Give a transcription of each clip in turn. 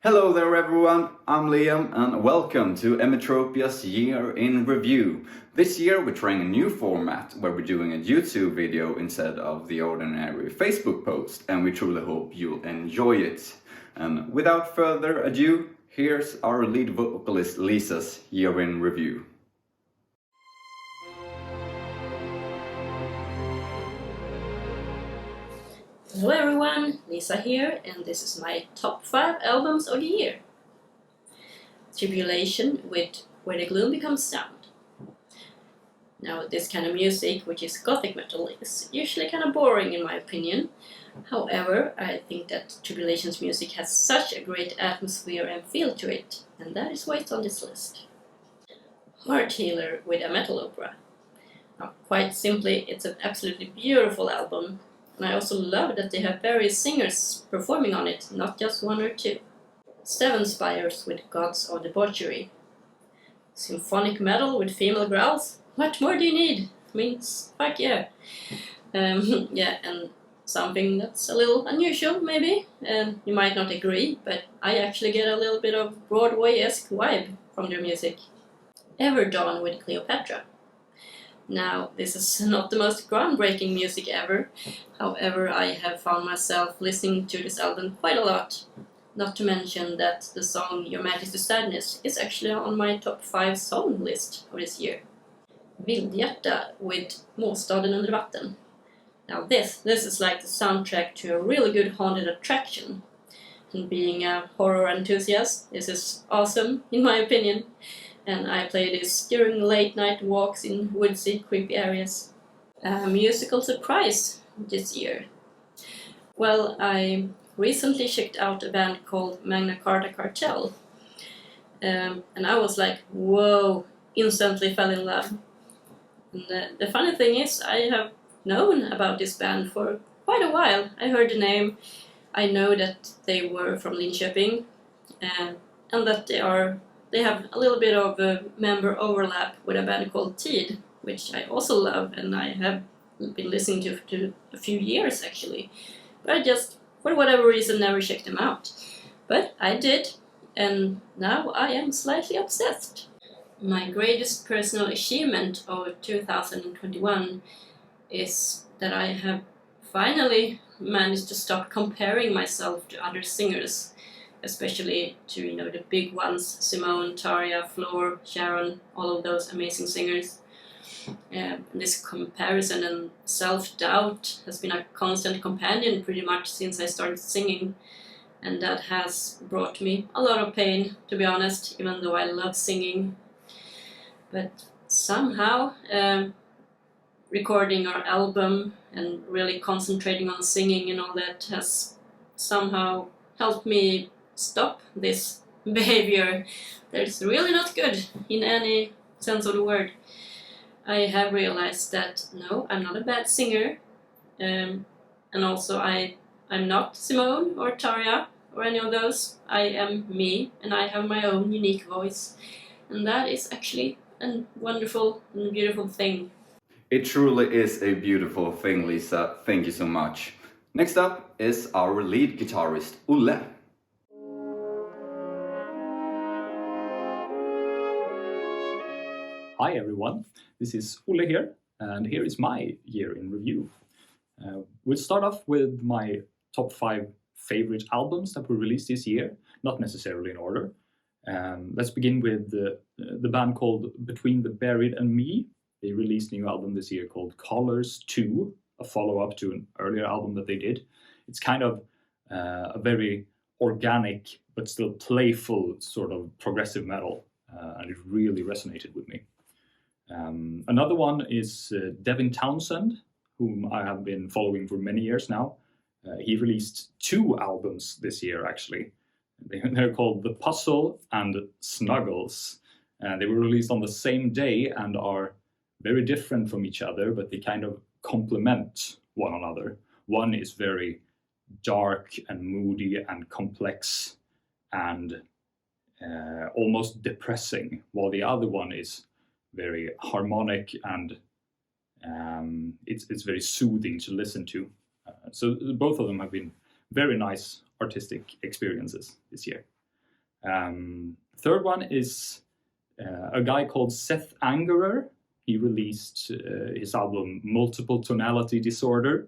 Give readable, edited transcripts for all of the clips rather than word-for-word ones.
Hello there everyone, I'm Liam and welcome to Emetropia's Year in Review. This year we're trying a new format where we're doing a YouTube video instead of the ordinary Facebook post, and we truly hope you'll enjoy it. And without further ado, here's our lead vocalist Lisa's Year in Review. Hello everyone, Lisa here, and this is my top 5 albums of the year. Tribulation with Where the Gloom Becomes Sound. Now this kind of music, which is gothic metal, is usually kind of boring in my opinion. However, I think that Tribulation's music has such a great atmosphere and feel to it, and that is why it's on this list. Heart Healer with a metal opera. Now, quite simply, it's an absolutely beautiful album. And I also love that they have various singers performing on it, not just one or two. 7 Spires with Gods of Debauchery. Symphonic metal with female growls. What more do you need? I mean, fuck yeah. Yeah, and something that's a little unusual, maybe. You might not agree, but I actually get a little bit of Broadway-esque vibe from their music. Everdawn with Cleopatra. Now, this is not the most groundbreaking music ever, however I have found myself listening to this album quite a lot. Not to mention that the song Your Majesty's Sadness is actually on my top 5 song list of this year. Vildhjärta with Måstaden under vatten. Now this is like the soundtrack to a really good haunted attraction. And being a horror enthusiast, this is awesome in my opinion. And I play this during late night walks in woodsy, creepy areas. A musical surprise this year. Well, I recently checked out a band called Magna Carta Cartel. And I was like, whoa, instantly fell in love. And the funny thing is, I have known about this band for quite a while. I heard the name, I know that they were from Linköping, and that they have a little bit of a member overlap with a band called Tid, which I also love and I have been listening to a few years actually. But I just, for whatever reason, never checked them out. But I did, and now I am slightly obsessed. My greatest personal achievement of 2021 is that I have finally managed to stop comparing myself to other singers. Especially to, the big ones, Simone, Tarja, Floor, Sharon, all of those amazing singers. This comparison and self-doubt has been a constant companion pretty much since I started singing. And that has brought me a lot of pain, to be honest, even though I love singing. But somehow, recording our album and really concentrating on singing and all that has somehow helped me stop this behavior that's really not good in any sense of the word. I have realized that no, I'm not a bad singer, and also I'm not Simone or Tarja or any of those. I am me, and I have my own unique voice, and that is actually a wonderful and beautiful thing. It truly is a beautiful thing, Lisa. Thank you so much. Next up is our lead guitarist, Olle. Hi everyone, this is Olle here, and here is my year in review. We'll start off with my top 5 favorite albums that were released this year, not necessarily in order. Let's begin with the band called Between the Buried and Me. They released a new album this year called Colors 2, a follow-up to an earlier album that they did. It's kind of a very organic but still playful sort of progressive metal, and it really resonated with me. Another one is Devin Townsend, whom I have been following for many years now. He released 2 albums this year, actually. They're called The Puzzle and Snuggles. They were released on the same day and are very different from each other, but they kind of complement one another. One is very dark and moody and complex and almost depressing, while the other one is very harmonic and it's very soothing to listen to. So both of them have been very nice artistic experiences this year. Third one is a guy called Seth Angerer. He released his album Multiple Tonality Disorder.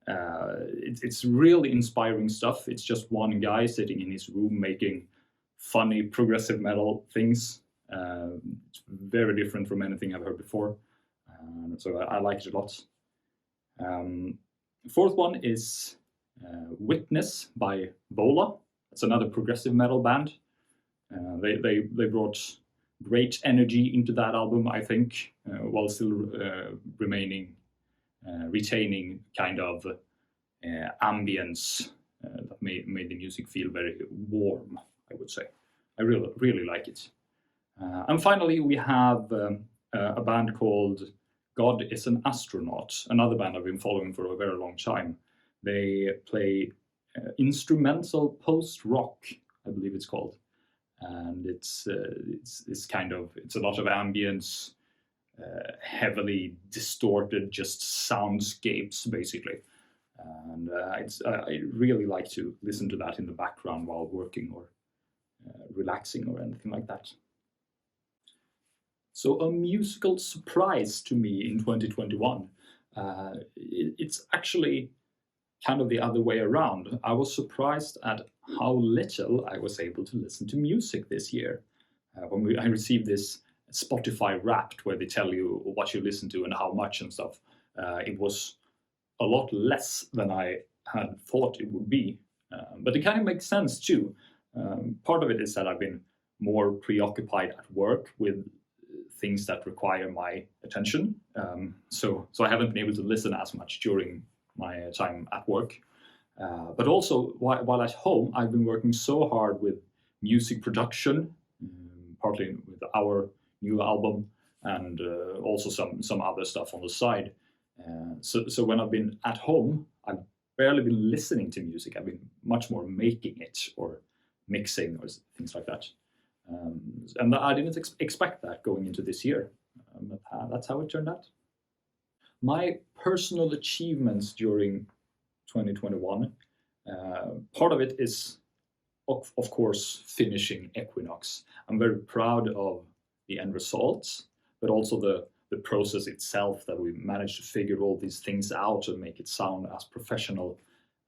It's really inspiring stuff. It's just one guy sitting in his room making funny progressive metal things. It's very different from anything I've heard before. So I like it a lot. Fourth one is Witness by Vola. It's another progressive metal band. They brought great energy into that album, I think, while still retaining kind of ambience that made the music feel very warm, I would say. I really like it. And finally, we have a band called God is an Astronaut, another band I've been following for a very long time. They play instrumental post-rock, I believe it's called. And it's a lot of ambience, heavily distorted, just soundscapes basically. And I really like to listen to that in the background while working or relaxing or anything like that. So a musical surprise to me in 2021. It's actually kind of the other way around. I was surprised at how little I was able to listen to music this year. When I received this Spotify Wrapped, where they tell you what you listen to and how much and stuff, it was a lot less than I had thought it would be. But it kind of makes sense too. Part of it is that I've been more preoccupied at work with things that require my attention. So I haven't been able to listen as much during my time at work. But also, while at home, I've been working so hard with music production, partly with our new album, and also some other stuff on the side. So when I've been at home, I've barely been listening to music. I've been much more making it or mixing or things like that. And I didn't expect that going into this year, but that's how it turned out. My personal achievements during 2021, part of it is, of course, finishing Equinox. I'm very proud of the end results, but also the process itself, that we managed to figure all these things out and make it sound as professional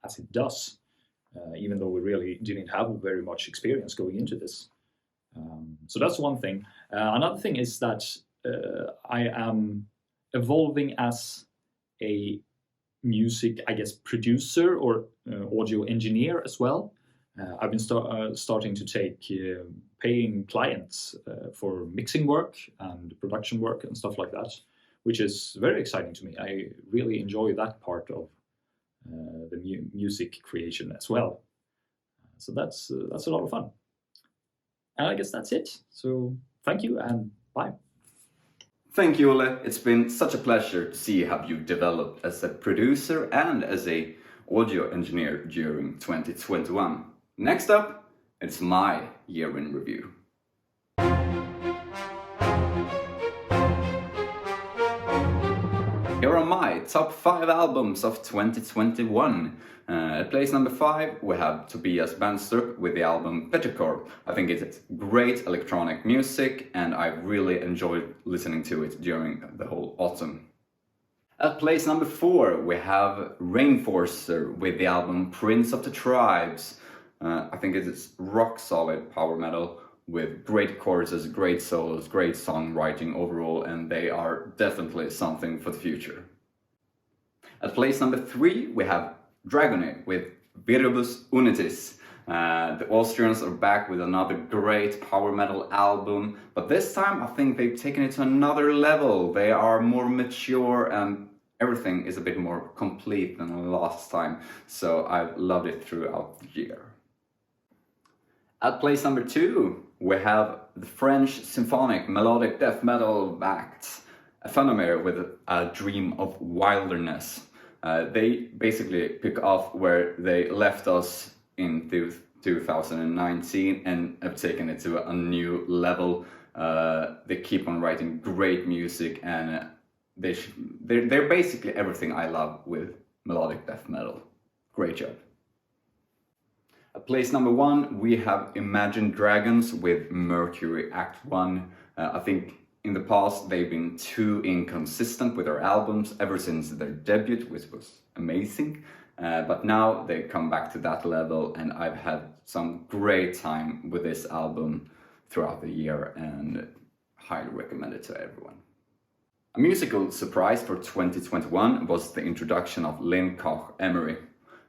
as it does, even though we really didn't have very much experience going into this. So that's one thing. Another thing is that I am evolving as a music, I guess, producer or audio engineer as well. I've been starting to take paying clients for mixing work and production work and stuff like that, which is very exciting to me. I really enjoy that part of the music creation as well. So that's a lot of fun. And I guess that's it. So thank you and bye. Thank you, Ole. It's been such a pleasure to see how you developed as a producer and as a audio engineer during 2021. Next up, it's my year in review. Here are my top 5 albums of 2021. At place number 5, we have Tobias Bandstrup with the album Petrichor. I think it's great electronic music and I really enjoyed listening to it during the whole autumn. At place number 4, we have Rainforcer with the album Prince of the Tribes. I think it's rock solid power metal with great choruses, great solos, great songwriting overall, and they are definitely something for the future. At place number 3, we have Dragone with Viribus Unitis. The Austrians are back with another great power metal album, but this time I think they've taken it to another level. They are more mature and everything is a bit more complete than last time, so I've loved it throughout the year. At place number 2, we have the French symphonic melodic death metal act Aephanemer with A Dream of Wilderness. They basically pick off where they left us in 2019 and have taken it to a new level. They keep on writing great music and they're basically everything I love with melodic death metal. Great job. At place number 1, we have Imagine Dragons with Mercury Act 1. I think in the past they've been too inconsistent with their albums ever since their debut, which was amazing. But now they come back to that level, and I've had some great time with this album throughout the year and highly recommend it to everyone. A musical surprise for 2021 was the introduction of Lynn Koch Emery.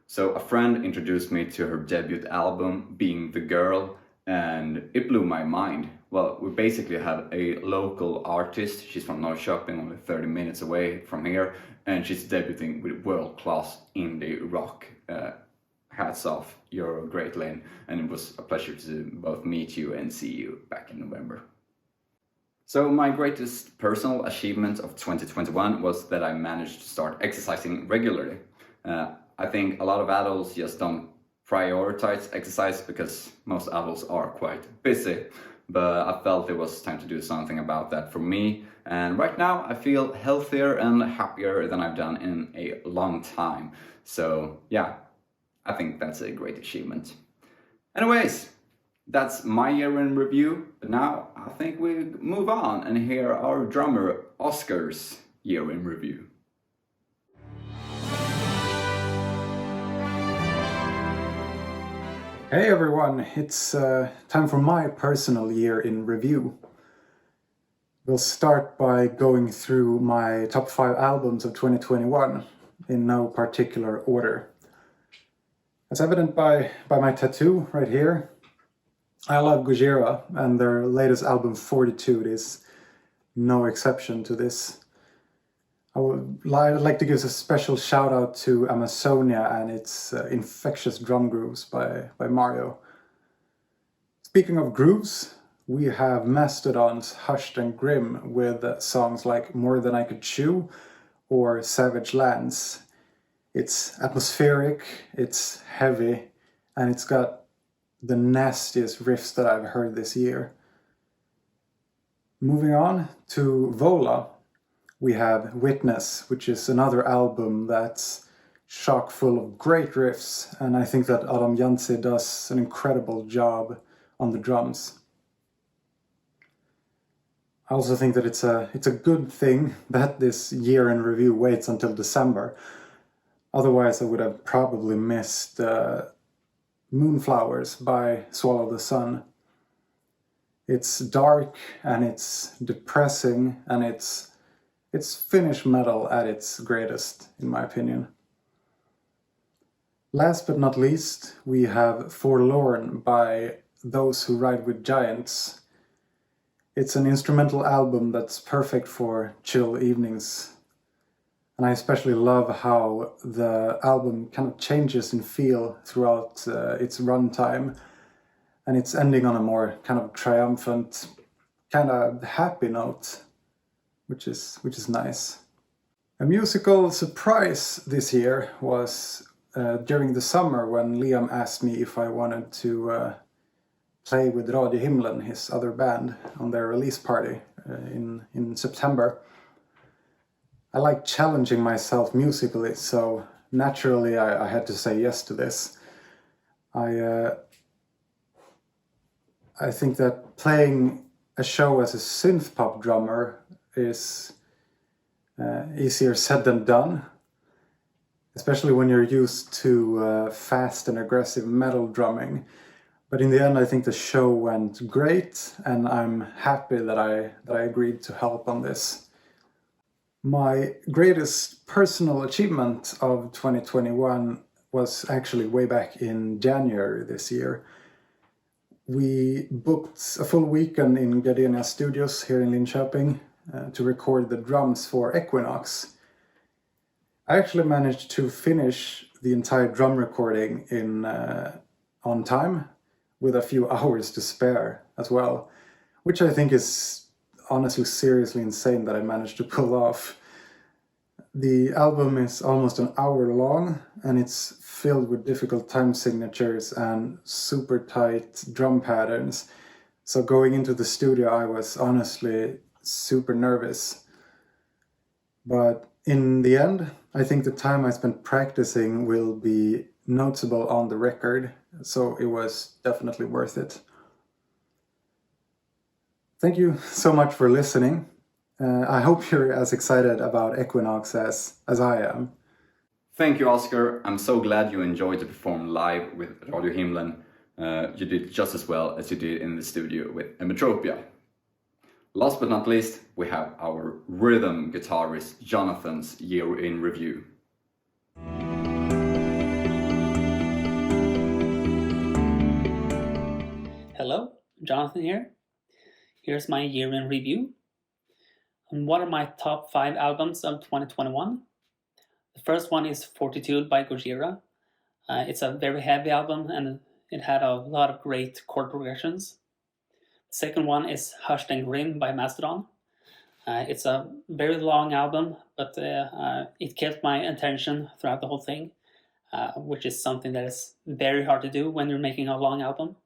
So a friend introduced me to her debut album, Being the Girl, and it blew my mind. Well, we basically have a local artist. She's from Norrköping, only 30 minutes away from here, and she's debuting with world-class indie rock. Hats off, you're great, Lynn, and it was a pleasure to both meet you and see you back in November. So my greatest personal achievement of 2021 was that I managed to start exercising regularly. I think a lot of adults just don't prioritize exercise because most adults are quite busy, but I felt it was time to do something about that for me, and right now I feel healthier and happier than I've done in a long time. So yeah, I think that's a great achievement. Anyways, that's my year in review, but now I think we move on and hear our drummer Oscar's year in review. Hey everyone, it's time for my personal year in review. We'll start by going through my top 5 albums of 2021 in no particular order. As evident by my tattoo right here, I love Gojira, and their latest album Fortitude is no exception to this. I would like to give a special shout out to Amazonia and its infectious drum grooves by Mario. Speaking of grooves, we have Mastodon's Hushed and Grim with songs like More Than I Could Chew or Savage Lands. It's atmospheric, it's heavy, and it's got the nastiest riffs that I've heard this year. Moving on to Vola, we have Witness, which is another album that's chock full of great riffs, and I think that Adam Jantze does an incredible job on the drums. I also think that it's a good thing that this year in review waits until December. Otherwise I would have probably missed Moonflowers by Swallow the Sun. It's dark and it's depressing and it's Finnish metal at its greatest, in my opinion. Last but not least, we have Forlorn by Those Who Ride with Giants. It's an instrumental album that's perfect for chill evenings. And I especially love how the album kind of changes in feel throughout its runtime. And it's ending on a more kind of triumphant, kind of happy note, which is nice. A musical surprise this year was during the summer when Liam asked me if I wanted to play with Radio Himlen, his other band, on their release party in September. I like challenging myself musically, so naturally I had to say yes to this. I think that playing a show as a synth pop drummer is easier said than done, especially when you're used to fast and aggressive metal drumming. But in the end, I think the show went great, and I'm happy that I agreed to help on this. My greatest personal achievement of 2021 was actually way back in January this year. We booked a full weekend in Gardenia Studios here in Linköping to record the drums for Equinox. I actually managed to finish the entire drum recording on time, with a few hours to spare as well, which I think is honestly seriously insane that I managed to pull off. The album is almost an hour long, and it's filled with difficult time signatures and super tight drum patterns. So going into the studio, I was honestly super nervous. But in the end, I think the time I spent practicing will be noticeable on the record, so it was definitely worth it. Thank you so much for listening. I hope you're as excited about Equinox as I am. Thank you, Oscar. I'm so glad you enjoyed to perform live with Radio Himlen. You did just as well as you did in the studio with Emetropia. Last but not least, we have our rhythm guitarist Jonathan's year in review. Hello, Jonathan here. Here's my year in review. And what are my top 5 albums of 2021? The first one is Fortitude by Gojira. It's a very heavy album and it had a lot of great chord progressions. The second one is Hushed and Grim by Mastodon. It's a very long album, but it kept my attention throughout the whole thing, which is something that is very hard to do when you're making a long album.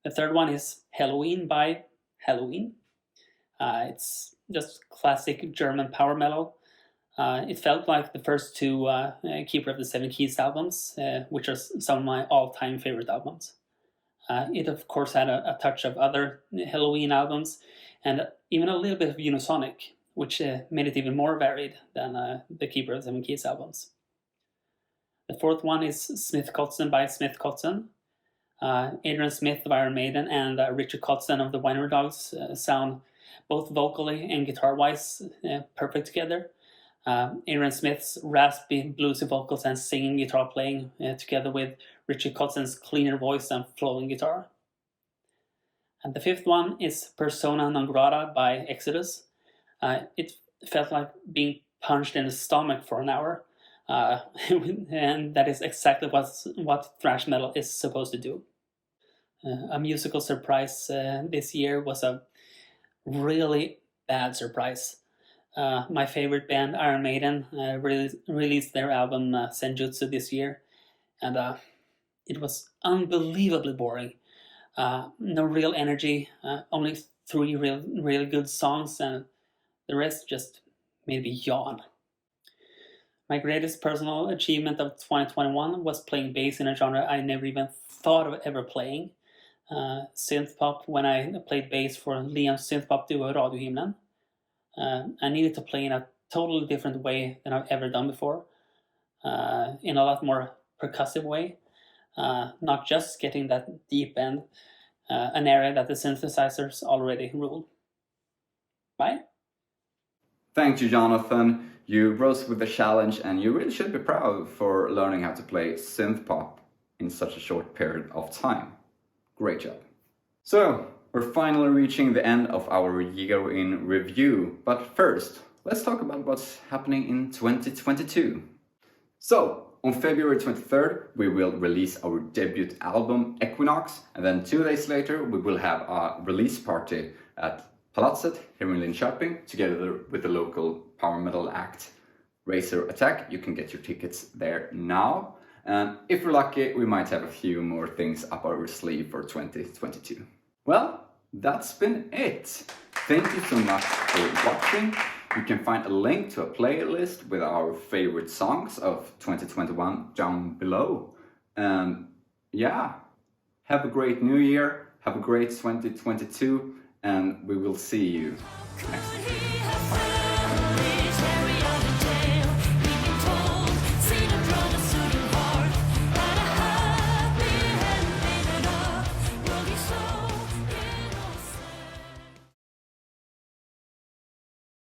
The third one is Helloween by Helloween. It's just classic German power metal. It felt like the first 2 Keeper of the Seven Keys albums, which are some of my all-time favorite albums. It of course had a touch of other Helloween albums, and even a little bit of Unisonic, which made it even more varied than the Keeper of the Seven Keys albums. The fourth one is Smith Kotzen by Smith Kotzen. Adrian Smith of Iron Maiden and Richard Kotzen of the Winery Dogs sound both vocally and guitar-wise perfect together. Adrian Smith's raspy, bluesy vocals and singing guitar playing together with Richard Kotzen's cleaner voice and flowing guitar. And the fifth one is Persona Non Grata by Exodus. It felt like being punched in the stomach for an hour. And that is exactly what thrash metal is supposed to do. A musical surprise this year was a really bad surprise. My favorite band, Iron Maiden, released their album Senjutsu this year, and it was unbelievably boring. No real energy, only 3 really good songs, and the rest just made me yawn. My greatest personal achievement of 2021 was playing bass in a genre I never even thought of ever playing. Synth pop, when I played bass for Liam's synth pop duo Radio Himlen. I needed to play in a totally different way than I've ever done before, in a lot more percussive way, not just getting that deep end, an area that the synthesizers already rule. Bye. Thank you, Jonathan. You rose with the challenge and you really should be proud for learning how to play synth pop in such a short period of time. Great job. So, we're finally reaching the end of our year in review, but first, let's talk about what's happening in 2022. So, on February 23rd, we will release our debut album, Equinox, and then 2 days later, we will have a release party at Palatset here in Linköping, together with the local power metal act Razor Attack. You can get your tickets there now. And if we're lucky, we might have a few more things up our sleeve for 2022. Well, that's been it. Thank you so much for watching. You can find a link to a playlist with our favorite songs of 2021 down below. And yeah, have a great new year, have a great 2022, and we will see you next time.